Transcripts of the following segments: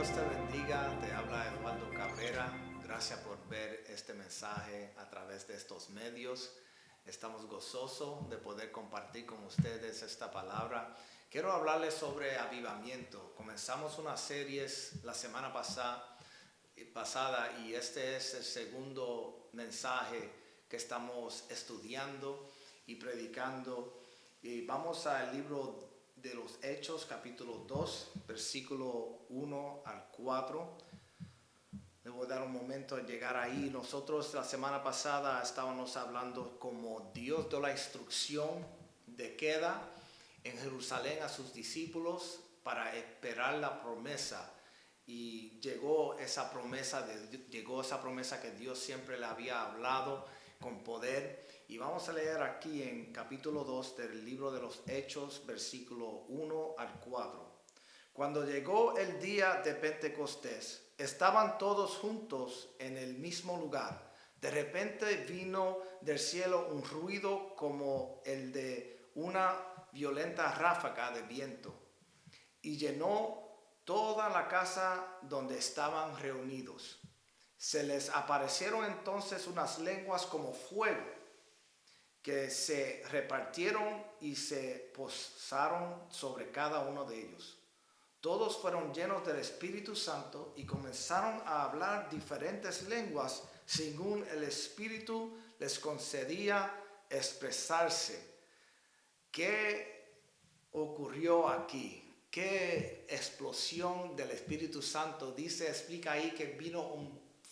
Dios te bendiga, te habla Eduardo Cabrera. Gracias por ver este mensaje a través de estos medios. Estamos gozosos de poder compartir con ustedes esta palabra. Quiero hablarles sobre avivamiento. Comenzamos una serie la semana pasada y este es el segundo mensaje que estamos estudiando y predicando. Y vamos al libro de los Hechos, capítulo 2, versículo 1 al 4. Le voy a dar un momento a llegar ahí. Nosotros la semana pasada estábamos hablando como Dios dio la instrucción de queda en Jerusalén a sus discípulos para esperar la promesa. Y llegó esa promesa que Dios siempre le había hablado con poder. Y vamos a leer aquí en capítulo 2 del libro de los Hechos, versículo 1 al 4. Cuando llegó el día de Pentecostés, estaban todos juntos en el mismo lugar. De repente vino del cielo un ruido como el de una violenta ráfaga de viento y llenó toda la casa donde estaban reunidos. Se les aparecieron entonces unas lenguas como fuego, que se repartieron y se posaron sobre cada uno de ellos. Todos fueron llenos del Espíritu Santo y comenzaron a hablar diferentes lenguas según el Espíritu les concedía expresarse. ¿Qué ocurrió aquí? ¿Qué explosión del Espíritu Santo? Explica ahí que vino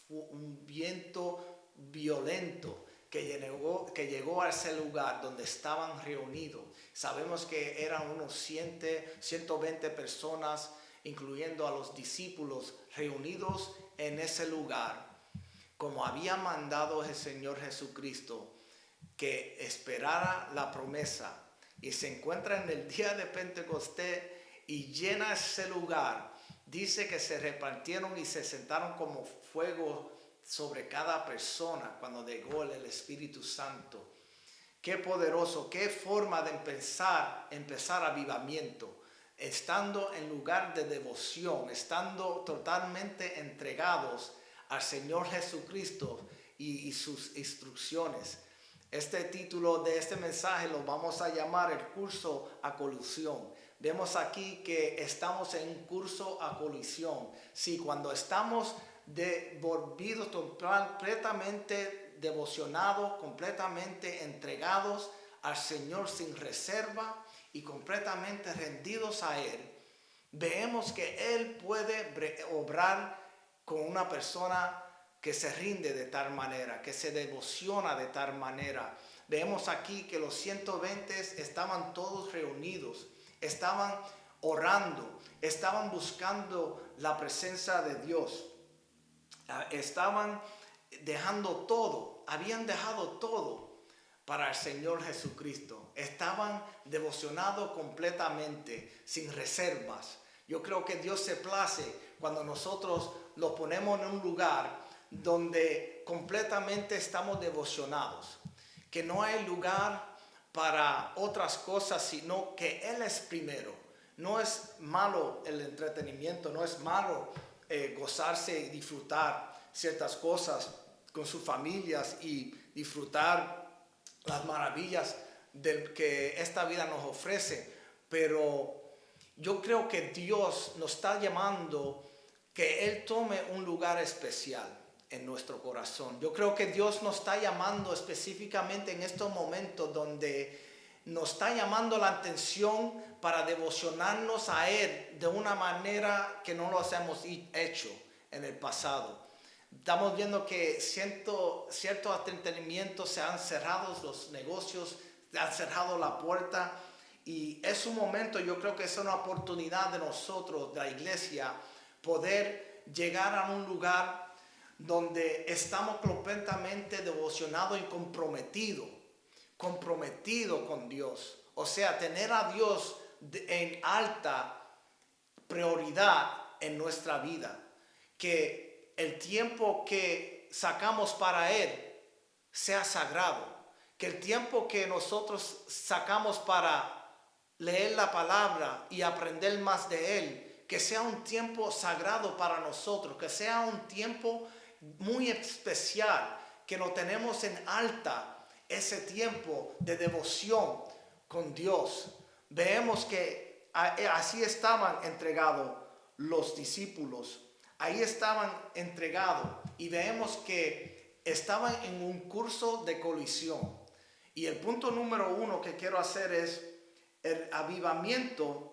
un viento violento que llegó a ese lugar donde estaban reunidos. Sabemos que eran unos 120 personas, incluyendo a los discípulos, reunidos en ese lugar, como había mandado el Señor Jesucristo, que esperara la promesa. Y se encuentra en el día de Pentecostés y llena ese lugar. Dice que se repartieron y se sentaron como fuego sobre cada persona cuando llegó el Espíritu Santo. Qué poderoso, qué forma de empezar avivamiento, estando en lugar de devoción, estando totalmente entregados al Señor Jesucristo y sus instrucciones. Este título de este mensaje lo vamos a llamar el curso a colisión. Vemos aquí que estamos en un curso a colisión. Sí, cuando estamos devolvidos, completamente devocionados, completamente entregados al Señor sin reserva y completamente rendidos a Él, vemos que Él puede obrar con una persona que se rinde de tal manera, que se devociona de tal manera. Vemos aquí que los 120 estaban todos reunidos, estaban orando, estaban buscando la presencia de Dios. Estaban habían dejado todo para el Señor Jesucristo. Estaban devocionados completamente, sin reservas. Yo creo que Dios se place cuando nosotros lo ponemos en un lugar donde completamente estamos devocionados, que no hay lugar para otras cosas, sino que Él es primero. No es malo el entretenimiento, no es malo gozarse y disfrutar ciertas cosas con sus familias y disfrutar las maravillas que esta vida nos ofrece, pero yo creo que Dios nos está llamando que Él tome un lugar especial en nuestro corazón. Yo creo que Dios nos está llamando específicamente en estos momentos donde nos está llamando la atención para devocionarnos a Él de una manera que no lo hemos hecho en el pasado. Estamos viendo que ciertos entretenimientos se han cerrado, los negocios se han cerrado la puerta, y es un momento, yo creo que es una oportunidad de nosotros, de la iglesia, poder llegar a un lugar donde estamos completamente devocionados y comprometidos con Dios. O sea, tener a Dios en alta prioridad en nuestra vida. Que el tiempo que sacamos para Él sea sagrado. Que el tiempo que nosotros sacamos para leer la palabra y aprender más de Él, que sea un tiempo sagrado para nosotros, que sea un tiempo muy especial, que lo tenemos en alta, ese tiempo de devoción con Dios. Vemos que así estaban entregados los discípulos, ahí estaban entregados y vemos que estaban en un curso de colisión. Y el punto número 1 que quiero hacer es: el avivamiento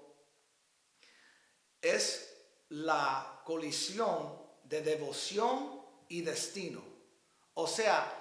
es la colisión de devoción y destino. O sea,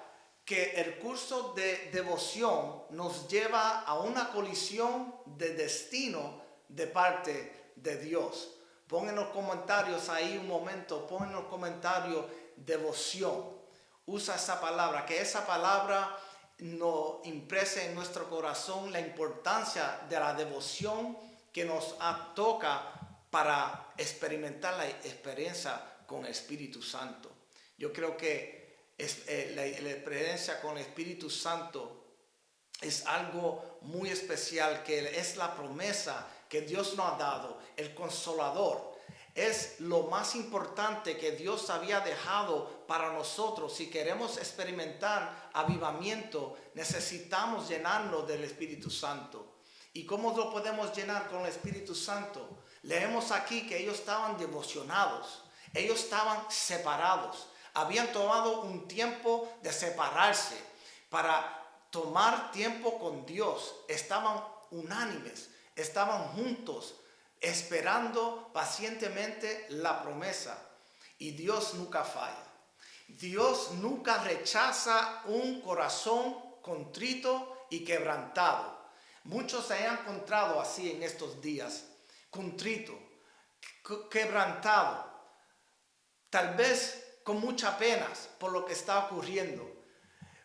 que el curso de devoción nos lleva a una colisión de destino de parte de Dios. Pon en los comentarios ahí un momento, pon en los comentarios devoción. Usa esa palabra, que esa palabra nos imprese en nuestro corazón la importancia de la devoción que nos toca para experimentar la experiencia con el Espíritu Santo. Yo creo que la experiencia con el Espíritu Santo es algo muy especial, que es la promesa que Dios nos ha dado, el Consolador. Es lo más importante que Dios había dejado para nosotros. Si queremos experimentar avivamiento, necesitamos llenarnos del Espíritu Santo. ¿Y cómo lo podemos llenar con el Espíritu Santo? Leemos aquí que ellos estaban devocionados, ellos estaban separados, habían tomado un tiempo de separarse para tomar tiempo con Dios, estaban unánimes, estaban juntos, esperando pacientemente la promesa. Y Dios nunca falla. Dios nunca rechaza un corazón contrito y quebrantado. Muchos se han encontrado así en estos días, contrito, quebrantado, tal vez con muchas penas por lo que está ocurriendo.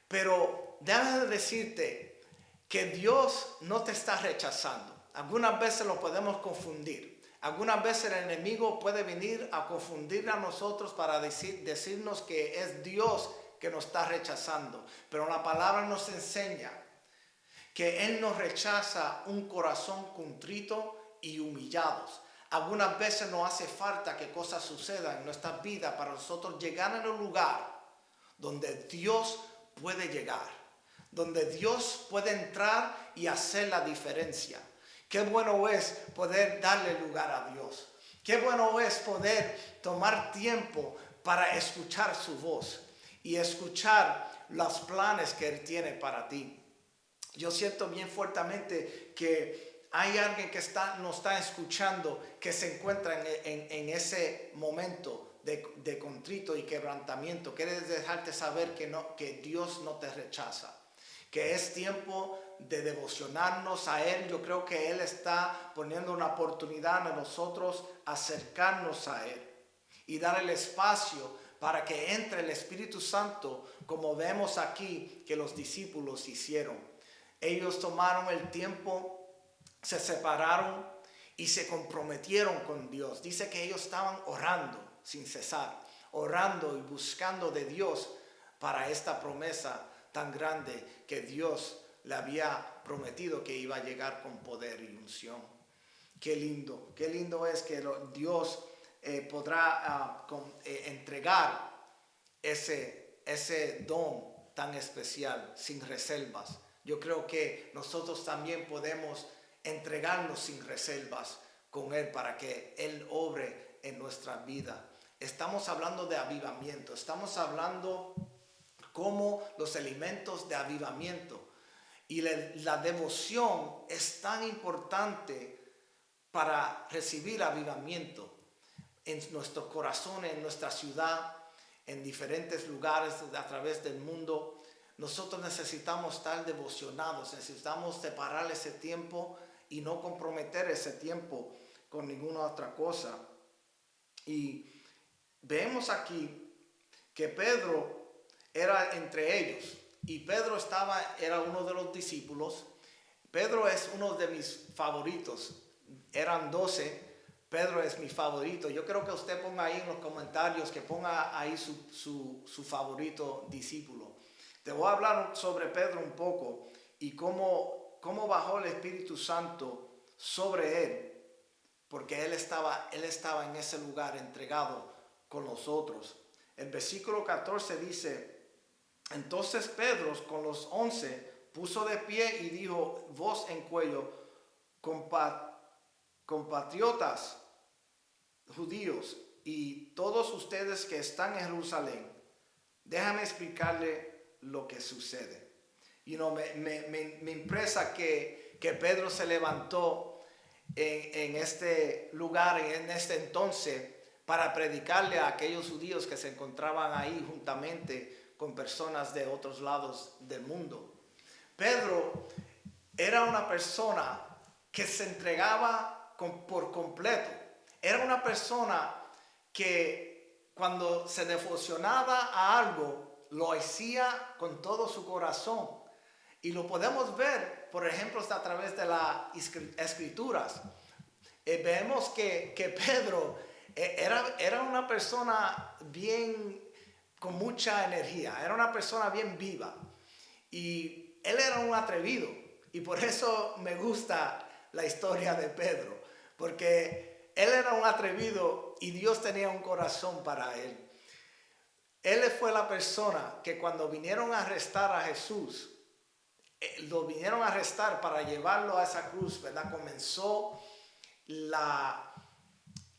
Pero déjame decirte que Dios no te está rechazando. Algunas veces lo podemos confundir. Algunas veces el enemigo puede venir a confundir a nosotros para decirnos que es Dios que nos está rechazando. Pero la palabra nos enseña que Él nos rechaza un corazón contrito y humillados. Algunas veces nos hace falta que cosas sucedan en nuestra vida para nosotros llegar a un lugar donde Dios puede llegar, donde Dios puede entrar y hacer la diferencia. Qué bueno es poder darle lugar a Dios. Qué bueno es poder tomar tiempo para escuchar su voz y escuchar los planes que Él tiene para ti. Yo siento bien fuertemente que hay alguien que nos está escuchando, que se encuentra en ese momento de contrito y quebrantamiento. Quiere dejarte saber que Dios no te rechaza, que es tiempo de devocionarnos a Él. Yo creo que Él está poniendo una oportunidad a nosotros acercarnos a Él y dar el espacio para que entre el Espíritu Santo, como vemos aquí que los discípulos hicieron. Ellos tomaron el tiempo, se separaron y se comprometieron con Dios. Dice que ellos estaban orando sin cesar, orando y buscando de Dios para esta promesa tan grande que Dios le había prometido que iba a llegar con poder y unción. Qué lindo es que Dios podrá entregar ese don tan especial sin reservas. Yo creo que nosotros también podemos entregarnos sin reservas con Él para que Él obre en nuestra vida. Estamos hablando de avivamiento, estamos hablando como los elementos de avivamiento. Y la devoción es tan importante para recibir avivamiento en nuestros corazones, en nuestra ciudad, en diferentes lugares a través del mundo. Nosotros necesitamos estar devocionados, necesitamos separar ese tiempo y no comprometer ese tiempo con ninguna otra cosa. Y vemos aquí que Pedro era entre ellos y Pedro era uno de los discípulos. Pedro es uno de mis favoritos, eran 12. Pedro es mi favorito. Yo creo que usted ponga ahí en los comentarios, que ponga ahí su favorito discípulo. Te voy a hablar sobre Pedro un poco y cómo bajó el Espíritu Santo sobre él porque él estaba en ese lugar entregado con los otros. El versículo 14 dice: entonces Pedro con los 11 puso de pie y dijo voz en cuello: compatriotas judíos y todos ustedes que están en Jerusalén, déjame explicarle lo que sucede. Me impresa que Pedro se levantó en este lugar, en este entonces, para predicarle a aquellos judíos que se encontraban ahí juntamente con personas de otros lados del mundo. Pedro era una persona que se entregaba por completo. Era una persona que cuando se devocionaba a algo, lo hacía con todo su corazón. Y lo podemos ver, por ejemplo, a través de las escrituras. Vemos que Pedro era una persona con mucha energía, era una persona bien viva. Y él era un atrevido. Y por eso me gusta la historia de Pedro, porque él era un atrevido y Dios tenía un corazón para él. Él fue la persona que cuando vinieron a arrestar a Jesús, lo vinieron a arrestar para llevarlo a esa cruz, ¿verdad? Comenzó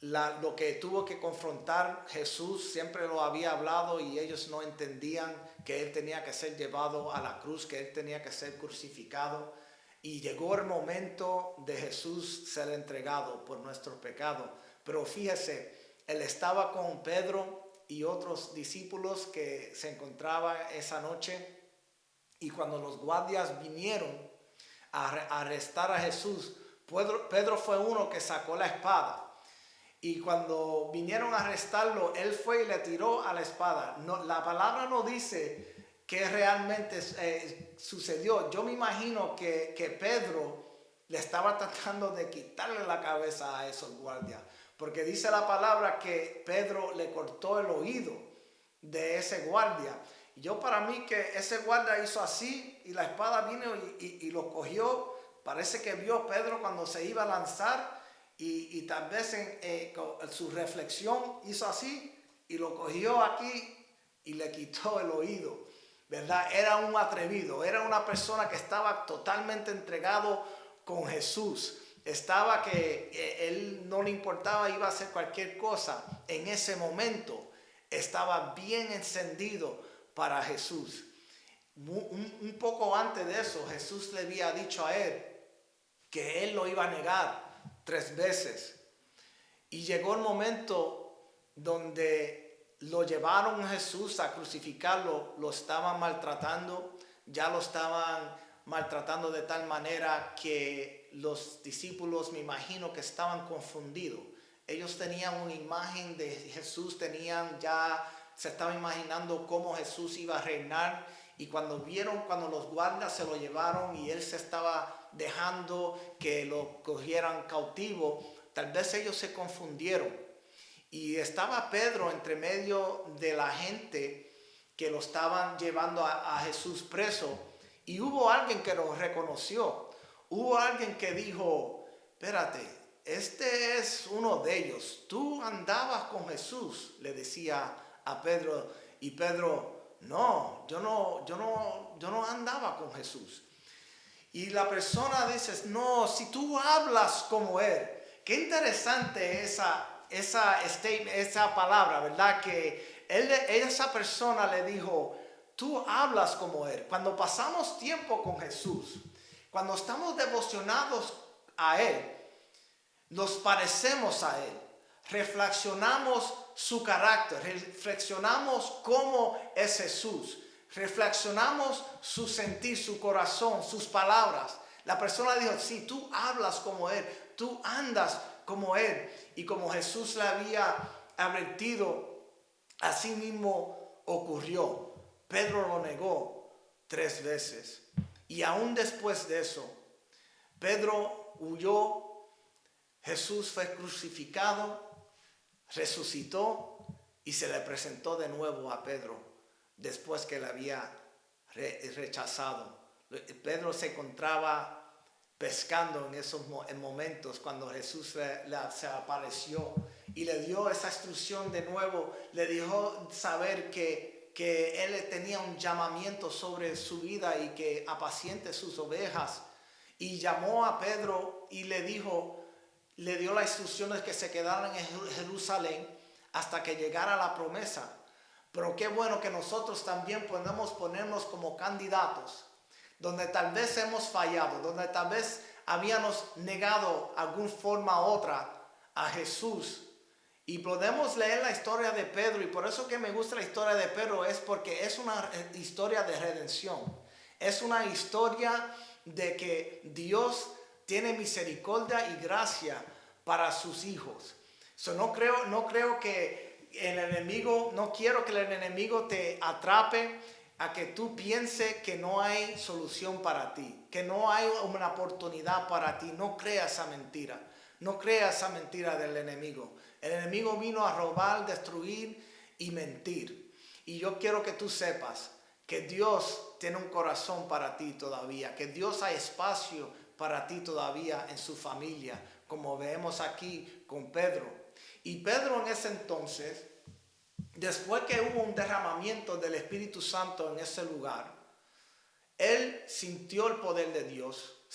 lo que tuvo que confrontar Jesús. Siempre lo había hablado y ellos no entendían que él tenía que ser llevado a la cruz, que él tenía que ser crucificado. Y llegó el momento de Jesús ser entregado por nuestros pecados. Pero fíjese, él estaba con Pedro y otros discípulos que se encontraban esa noche. Y cuando los guardias vinieron a arrestar a Jesús, Pedro fue uno que sacó la espada. Y cuando vinieron a arrestarlo, él fue y le tiró a la espada. No, la palabra no dice qué realmente sucedió. Yo me imagino que Pedro le estaba tratando de quitarle la cabeza a esos guardias. Porque dice la palabra que Pedro le cortó el oído de ese guardia. Yo para mí que ese guardia hizo así y la espada vino y lo cogió. Parece que vio Pedro cuando se iba a lanzar y tal vez en su reflexión hizo así y lo cogió aquí y le quitó el oído, ¿verdad? Era un atrevido, era una persona que estaba totalmente entregado con Jesús. Estaba que él no le importaba, iba a hacer cualquier cosa. En ese momento estaba bien encendido para Jesús. Un poco antes de eso, Jesús le había dicho a él que él lo iba a negar 3 veces. Y llegó el momento donde lo llevaron a Jesús a crucificarlo, lo estaban maltratando, ya lo estaban maltratando de tal manera que los discípulos, me imagino que estaban confundidos. Ellos tenían una imagen de Jesús, se estaban imaginando cómo Jesús iba a reinar. Y cuando los guardias se lo llevaron y él se estaba dejando que lo cogieran cautivo, tal vez ellos se confundieron. Y estaba Pedro entre medio de la gente que lo estaban llevando a Jesús preso. Y hubo alguien que lo reconoció. Hubo alguien que dijo: espérate, este es uno de ellos. Tú andabas con Jesús, le decía a Pedro. Y Pedro: no, yo no andaba con Jesús. Y la persona dice: no, si tú hablas como él. Qué interesante esa palabra, ¿verdad? Que esa persona le dijo: tú hablas como él. Cuando pasamos tiempo con Jesús, cuando estamos devocionados a él, nos parecemos a él, reflexionamos su carácter, reflexionamos cómo es Jesús, reflexionamos su sentir, su corazón, sus palabras. La persona dijo: sí, tú hablas como él, tú andas como él. Y como Jesús le había advertido, así mismo ocurrió. Pedro lo negó 3 veces. Y aún después de eso, Pedro huyó. Jesús fue crucificado, resucitó y se le presentó de nuevo a Pedro después que le había rechazado. Pedro pescando en esos momentos cuando Jesús se apareció y le dio esa instrucción de nuevo, le dijo saber que él tenía un llamamiento sobre su vida y que apaciente sus ovejas, y llamó a Pedro y le dio las instrucciones que se quedaran en Jerusalén hasta que llegara la promesa. Pero qué bueno que nosotros también podemos ponernos como candidatos, donde tal vez hemos fallado, donde tal vez habíamos negado alguna forma u otra a Jesús. Y podemos leer la historia de Pedro, y por eso que me gusta la historia de Pedro es porque es una historia de redención. Es una historia de que Dios tiene misericordia y gracia para sus hijos. No creo que el enemigo, no quiero que el enemigo te atrape a que tú pienses que no hay solución para ti, que no hay una oportunidad para ti. No creas esa mentira. No creas esa mentira del enemigo. El enemigo vino a robar, destruir y mentir. Y yo quiero que tú sepas que Dios tiene un corazón para ti todavía, que Dios hay espacio para ti todavía en su familia, como vemos aquí con Pedro. Y Pedro en ese entonces, después que hubo un derramamiento del Espíritu Santo en ese lugar, él sintió el poder de Dios,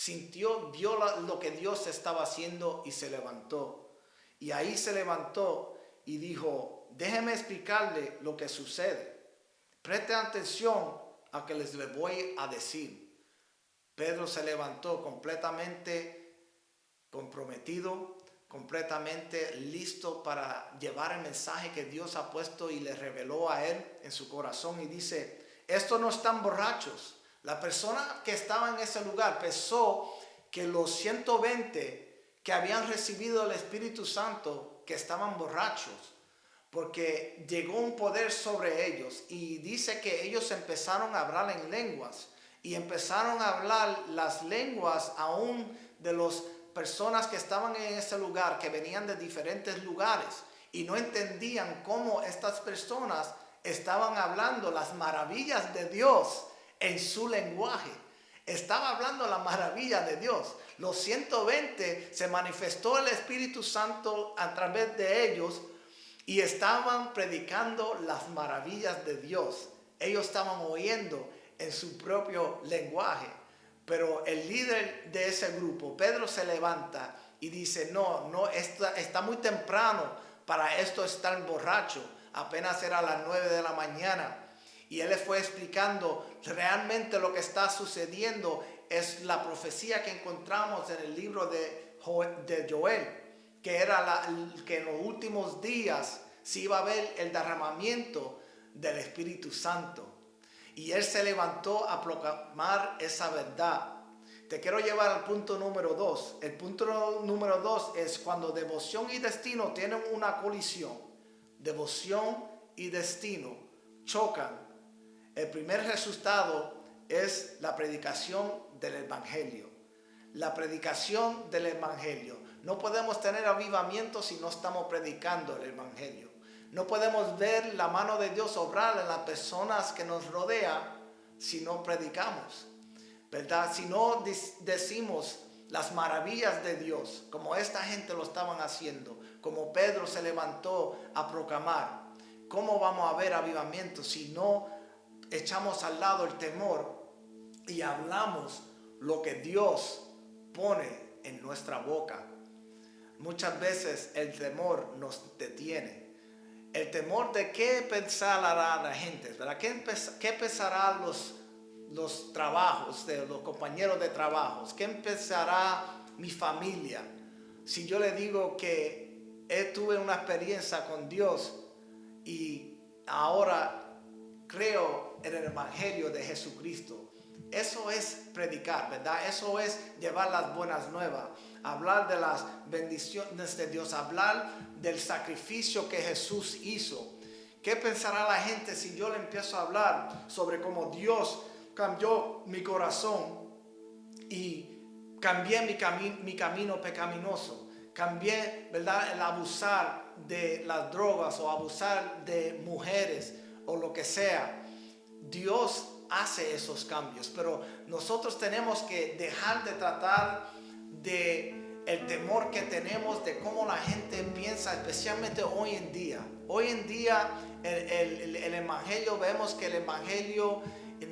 vio lo que Dios estaba haciendo y se levantó. Y ahí se levantó y dijo, déjeme explicarle lo que sucede. Preste atención a que les voy a decir. Pedro se levantó completamente comprometido, completamente listo para llevar el mensaje que Dios ha puesto y le reveló a él en su corazón, y dice, estos no están borrachos. La persona que estaba en ese lugar pensó que los 120 que habían recibido el Espíritu Santo, que estaban borrachos, porque llegó un poder sobre ellos, y dice que ellos empezaron a hablar en lenguas, y empezaron a hablar las lenguas aún de las personas que estaban en ese lugar, que venían de diferentes lugares, y no entendían cómo estas personas estaban hablando las maravillas de Dios en su lenguaje. Estaba hablando la maravilla de Dios. Los 120 se manifestó el Espíritu Santo a través de ellos y estaban predicando las maravillas de Dios. Ellos estaban oyendo en su propio lenguaje. Pero el líder de ese grupo, Pedro, se levanta y dice, no, está muy temprano para esto estar borracho. Apenas era las 9 de la mañana. Y él le fue explicando realmente lo que está sucediendo. Es la profecía que encontramos en el libro de Joel, que era que en los últimos días se iba a ver el derramamiento del Espíritu Santo. Y él se levantó a proclamar esa verdad. Te quiero llevar al punto número 2. El punto número 2 es cuando devoción y destino tienen una colisión. Devoción y destino chocan. El primer resultado es la predicación del Evangelio. La predicación del Evangelio. No podemos tener avivamiento si no estamos predicando el Evangelio. No podemos ver la mano de Dios obrar en las personas que nos rodean si no predicamos, ¿verdad? Si no decimos las maravillas de Dios, como esta gente lo estaban haciendo, como Pedro se levantó a proclamar. ¿Cómo vamos a ver avivamiento si no echamos al lado el temor y hablamos lo que Dios pone en nuestra boca? Muchas veces el temor nos detiene. El temor de qué pensará la gente, ¿verdad? ¿Qué pensarán los trabajos de los compañeros de trabajos? ¿Qué pensará mi familia? Si yo le digo que tuve una experiencia con Dios y ahora creo en el Evangelio de Jesucristo. Eso es predicar, ¿verdad? Eso es llevar las buenas nuevas, hablar de las bendiciones de Dios, hablar del sacrificio que Jesús hizo. ¿Qué pensará la gente si yo le empiezo a hablar sobre cómo Dios cambió mi corazón y cambié mi camino pecaminoso? Cambié, ¿verdad?, el abusar de las drogas o abusar de mujeres o lo que sea. Dios hace esos cambios, pero nosotros tenemos que dejar de tratar de el temor que tenemos de cómo la gente piensa, especialmente hoy en día. Hoy en día el evangelio, vemos que el evangelio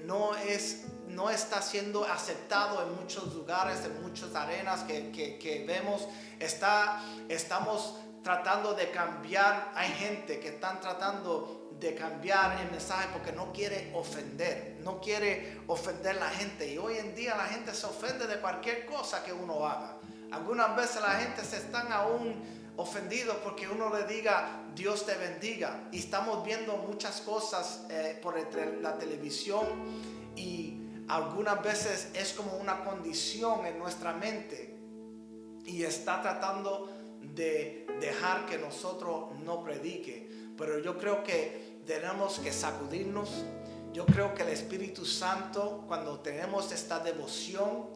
no está siendo aceptado en muchos lugares, en muchas arenas que vemos. Estamos tratando de cambiar. Hay gente que están tratando de cambiar el mensaje porque no quiere ofender a la gente. Y hoy en día la gente se ofende de cualquier cosa que uno haga. Algunas veces la gente se están aún ofendidos porque uno le diga Dios te bendiga. Y estamos viendo muchas cosas por la televisión, y algunas veces es como una condición en nuestra mente y está tratando de dejar que nosotros no predique. Pero yo creo que tenemos que sacudirnos. Yo creo que el Espíritu Santo, cuando tenemos esta devoción,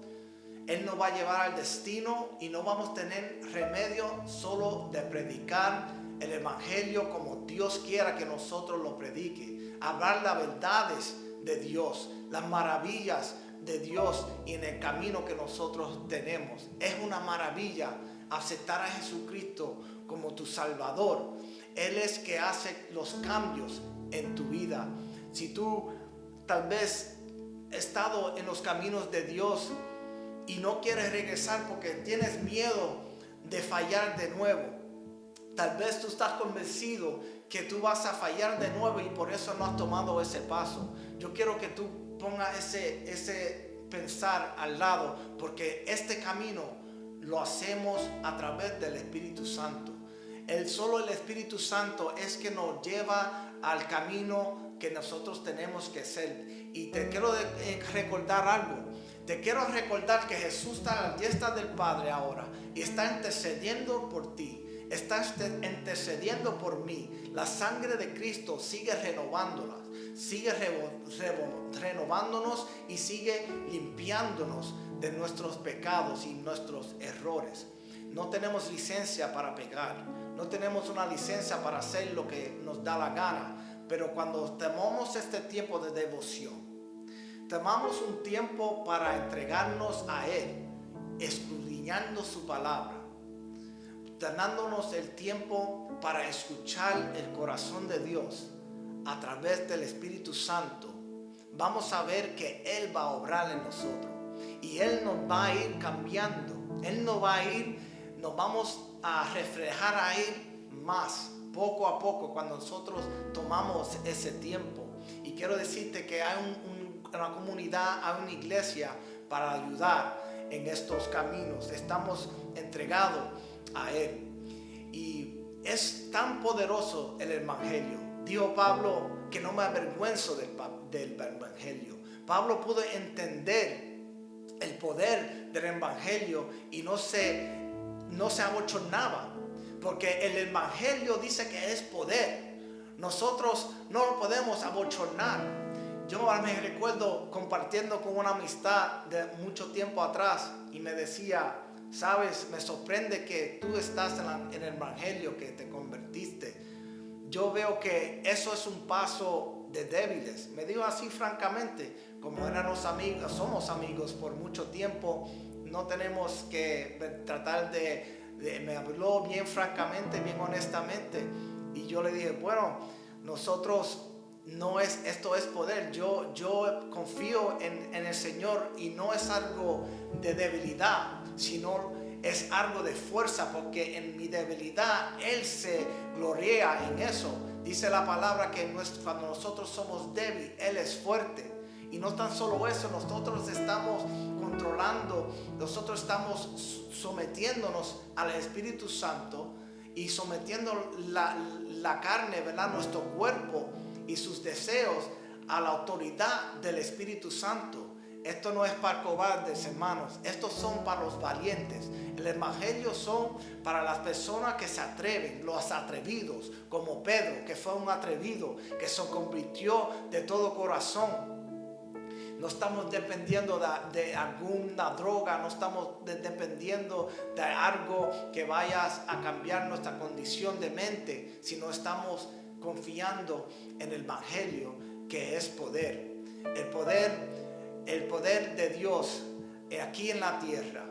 Él nos va a llevar al destino y no vamos a tener remedio solo de predicar el evangelio como Dios quiera que nosotros lo predique. Hablar las verdades de Dios, las maravillas de Dios y en el camino que nosotros tenemos. Es una maravilla aceptar a Jesucristo como tu Salvador. Él es que hace los cambios en tu vida. Si tú tal vez has estado en los caminos de Dios y no quieres regresar porque tienes miedo de fallar de nuevo, tal vez tú estás convencido que tú vas a fallar de nuevo y por eso no has tomado ese paso. Yo quiero que tú pongas ese pensar al lado, porque este camino lo hacemos a través del Espíritu Santo. Solo el Espíritu Santo es que nos lleva al camino que nosotros tenemos que hacer. Y te quiero recordar algo. Te quiero recordar que Jesús está a la diestra del Padre ahora y está intercediendo por ti. Está intercediendo por mí. La sangre de Cristo sigue renovándolas, sigue renovándonos y sigue limpiándonos de nuestros pecados y nuestros errores. No tenemos licencia para pecar, no tenemos una licencia para hacer lo que nos da la gana, pero cuando tomamos este tiempo de devoción, tomamos un tiempo para entregarnos a Él, escudriñando su palabra, dándonos el tiempo para escuchar el corazón de Dios a través del Espíritu Santo, vamos a ver que Él va a obrar en nosotros y Él nos va a ir cambiando. Él nos vamos a reflejar a Él más, poco a poco, cuando nosotros tomamos ese tiempo. Y quiero decirte que hay una comunidad, hay una iglesia para ayudar en estos caminos. Estamos entregados a Él y es tan poderoso el evangelio. Dijo Pablo que no me avergüenzo del evangelio. Pablo pudo entender el poder del evangelio y no se abochornaba, porque el evangelio dice que es poder. Nosotros no lo podemos abochornar. Yo me recuerdo compartiendo con una amistad de mucho tiempo atrás y me decía: sabes, me sorprende que tú estás en el evangelio, que te convertiste. Yo veo que eso es un paso de débiles. Me dijo así francamente, como somos amigos por mucho tiempo, no tenemos que tratar me habló bien francamente, bien honestamente. Y yo le dije, bueno, nosotros esto es poder. Yo confío en el Señor y no es algo de debilidad, sino es algo de fuerza, porque en mi debilidad Él se gloria en eso. Dice la palabra que cuando nosotros somos débiles, Él es fuerte. Y no tan solo eso, nosotros estamos controlando, nosotros estamos sometiéndonos al Espíritu Santo y sometiendo la carne, ¿verdad?, nuestro cuerpo y sus deseos a la autoridad del Espíritu Santo. Esto no es para cobardes, hermanos. Estos son para los valientes. El evangelio son para las personas que se atreven, los atrevidos, como Pedro, que fue un atrevido, que se convirtió de todo corazón. No estamos dependiendo de alguna droga, no estamos dependiendo de algo que vaya a cambiar nuestra condición de mente, sino estamos confiando en el evangelio, que es poder. El poder de Dios aquí en la tierra.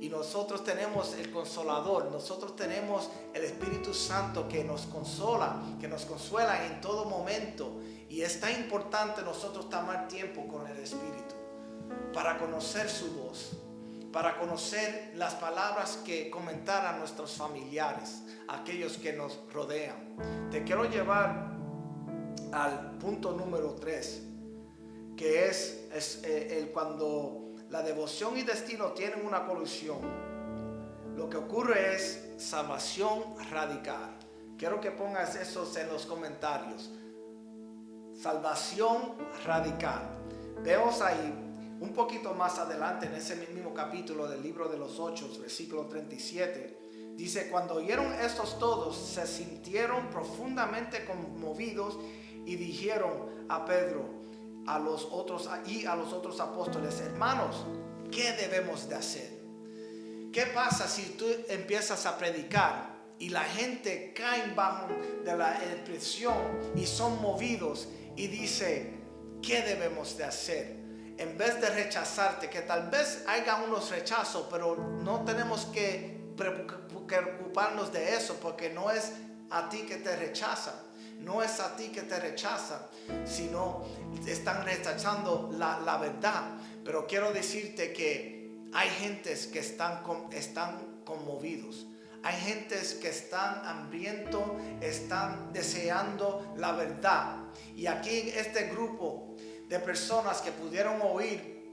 Y nosotros tenemos el Consolador, nosotros tenemos el Espíritu Santo que nos consola, que nos consuela en todo momento. Y es tan importante nosotros tomar tiempo con el Espíritu para conocer su voz, para conocer las palabras que comentaran nuestros familiares, aquellos que nos rodean. Te quiero llevar al punto número 3, que es cuando la devoción y destino tienen una colusión. Lo que ocurre es salvación radical. Quiero que pongas eso en los comentarios. Salvación radical. Vemos ahí un poquito más adelante en ese mismo capítulo del libro de los Hechos, versículo 37. Dice: cuando oyeron estos todos, se sintieron profundamente conmovidos y dijeron a Pedro a los otros apóstoles: hermanos, ¿qué debemos de hacer? ¿Qué pasa si tú empiezas a predicar y la gente cae bajo de la presión y son movidos y dice: ¿qué debemos de hacer? En vez de rechazarte, que tal vez haya unos rechazos, pero no tenemos que preocuparnos de eso, porque no es a ti que te rechazan. No es a ti que te rechazan, sino están rechazando la verdad. Pero quiero decirte que hay gentes que están conmovidos. Hay gentes que están hambrientos, están deseando la verdad. Y aquí en este grupo de personas que pudieron oír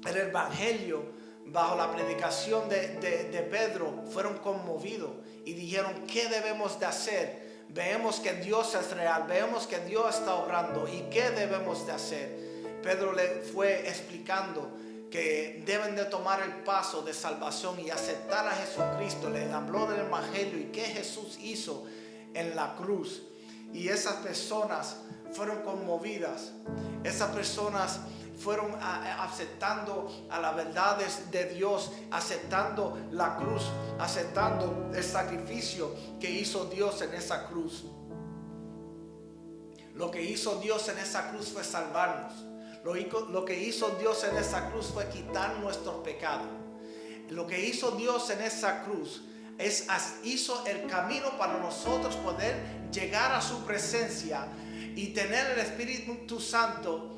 el evangelio bajo la predicación de Pedro, fueron conmovidos y dijeron: ¿qué debemos de hacer? Vemos que Dios es real, vemos que Dios está obrando. ¿Y qué debemos de hacer? Pedro le fue explicando que deben de tomar el paso de salvación y aceptar a Jesucristo. Le habló del evangelio y qué Jesús hizo en la cruz. Y esas personas fueron conmovidas. Esas personas fueron aceptando a las verdades de Dios, aceptando la cruz, aceptando el sacrificio que hizo Dios en esa cruz. Lo que hizo Dios en esa cruz fue salvarnos. Lo que hizo Dios en esa cruz fue quitar nuestros pecados. Lo que hizo Dios en esa cruz hizo el camino para nosotros poder llegar a su presencia y tener el Espíritu Santo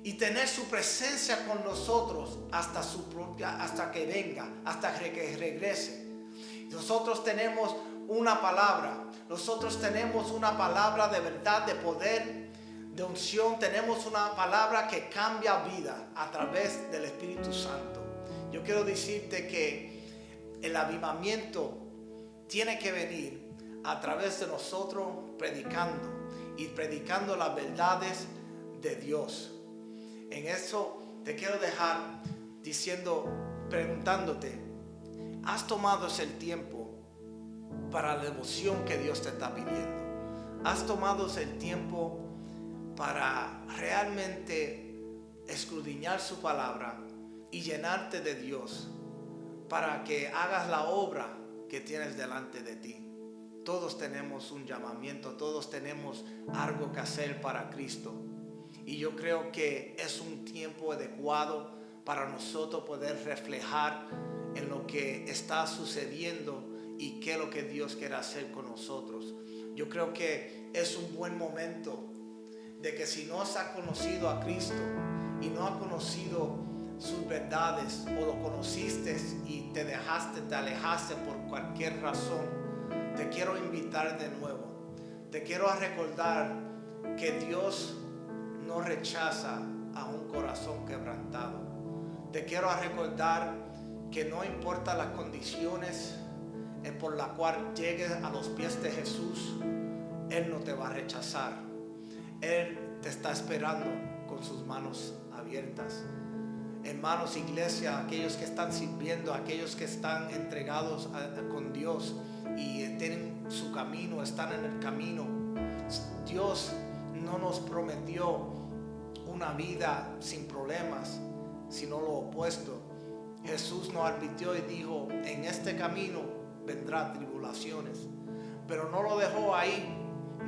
y tener su presencia con nosotros hasta que venga, hasta que regrese. Nosotros tenemos una palabra. Nosotros tenemos una palabra de verdad, de poder, de unción. Tenemos una palabra que cambia vida a través del Espíritu Santo. Yo quiero decirte que el avivamiento tiene que venir a través de nosotros predicando las verdades de Dios. En eso te quiero dejar preguntándote: ¿has tomado ese tiempo para la devoción que Dios te está pidiendo? ¿Has tomado el tiempo para realmente escudriñar su palabra y llenarte de Dios para que hagas la obra que tienes delante de ti? Todos tenemos un llamamiento, todos tenemos algo que hacer para Cristo. Y yo creo que es un tiempo adecuado para nosotros poder reflejar en lo que está sucediendo y qué es lo que Dios quiere hacer con nosotros. Yo creo que es un buen momento de que si no has conocido a Cristo y no has conocido sus verdades, o lo conociste y te alejaste por cualquier razón, te quiero invitar de nuevo. Te quiero recordar que Dios no rechaza a un corazón quebrantado. Te quiero recordar que no importa las condiciones por las cuales llegues a los pies de Jesús, Él no te va a rechazar. Él te está esperando con sus manos abiertas. Hermanos, iglesia, aquellos que están sirviendo, aquellos que están entregados con Dios y tienen su camino, están en el camino. Dios no nos prometió una vida sin problemas, sino lo opuesto. Jesús nos advirtió y dijo: en este camino vendrán tribulaciones, pero no lo dejó ahí.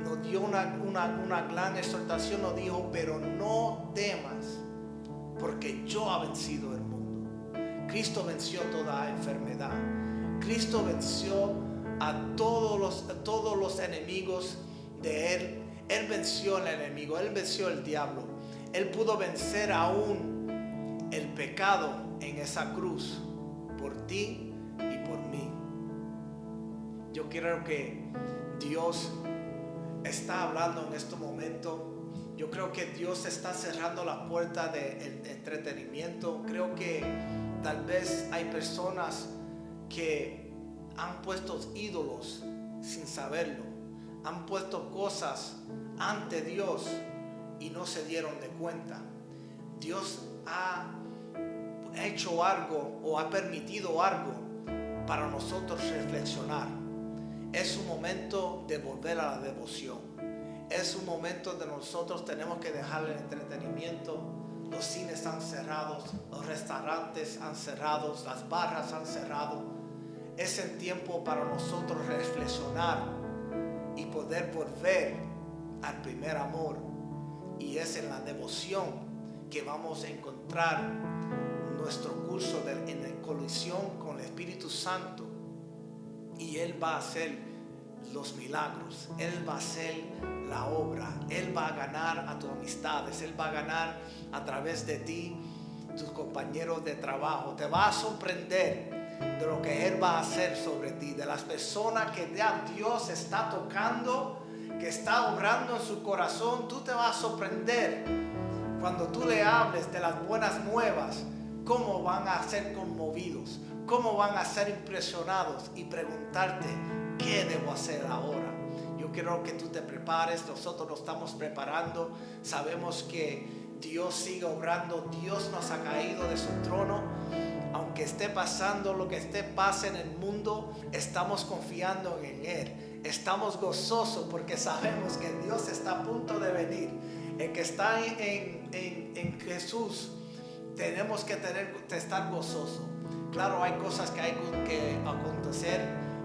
Nos dio una gran exhortación, nos dijo: pero no temas, porque yo he vencido el mundo. Cristo venció toda enfermedad. Cristo venció a todos los enemigos de Él. Él venció al enemigo, Él venció al diablo. Él pudo vencer aún el pecado en esa cruz por ti y por mí. Yo creo que Dios está hablando en este momento. Yo creo que Dios está cerrando la puerta del entretenimiento. Creo que tal vez hay personas que han puesto ídolos sin saberlo. Han puesto cosas ante Dios y no se dieron de cuenta. Dios ha hecho algo o ha permitido algo para nosotros reflexionar. Es un momento de volver a la devoción. Es un momento de nosotros tenemos que dejar el entretenimiento. Los cines han cerrado, los restaurantes han cerrado, las barras han cerrado. Es el tiempo para nosotros reflexionar y poder volver al primer amor. Y es en la devoción que vamos a encontrar nuestro curso en colisión con el Espíritu Santo. Y Él va a hacer los milagros. Él va a hacer la obra. Él va a ganar a tus amistades. Él va a ganar a través de ti, tus compañeros de trabajo. Te va a sorprender de lo que Él va a hacer sobre ti, de las personas que ya Dios está tocando, que está obrando en su corazón. Tú te vas a sorprender cuando tú le hables de las buenas nuevas, cómo van a ser conmovidos, cómo van a ser impresionados y preguntarte, ¿qué debo hacer ahora? Yo quiero que tú te prepares. Nosotros nos estamos preparando. Sabemos que Dios sigue obrando. Dios nos ha caído de su trono. Aunque esté pasando lo que pase en el mundo, estamos confiando en Él. Estamos gozosos porque sabemos que Dios está a punto de venir. El que está en Jesús, tenemos que estar gozosos. Claro, hay cosas que hay que acontecer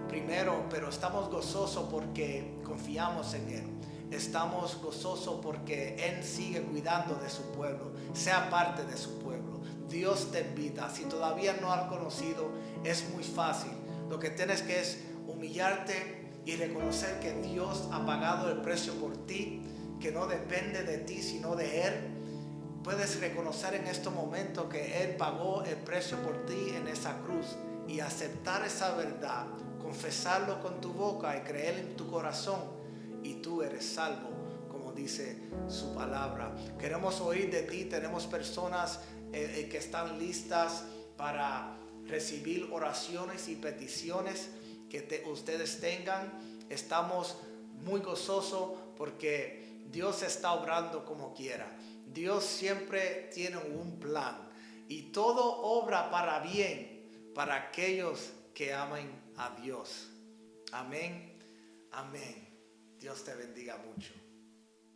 primero, pero estamos gozosos porque confiamos en Él. Estamos gozosos porque Él sigue cuidando de su pueblo. Sea parte de su pueblo. Dios te invita. Si todavía no has conocido, es muy fácil. Lo que tienes que es humillarte y reconocer que Dios ha pagado el precio por ti, que no depende de ti sino de Él. Puedes reconocer en este momento que Él pagó el precio por ti en esa cruz y aceptar esa verdad, confesarlo con tu boca y creer en tu corazón, y tú eres salvo, como dice su palabra. Queremos oír de ti. Tenemos personas que están listas para recibir oraciones y peticiones que ustedes tengan. Estamos muy gozosos porque Dios está obrando como quiera. Dios siempre tiene un plan y todo obra para bien para aquellos que aman a Dios. Amén. Amén. Dios te bendiga mucho.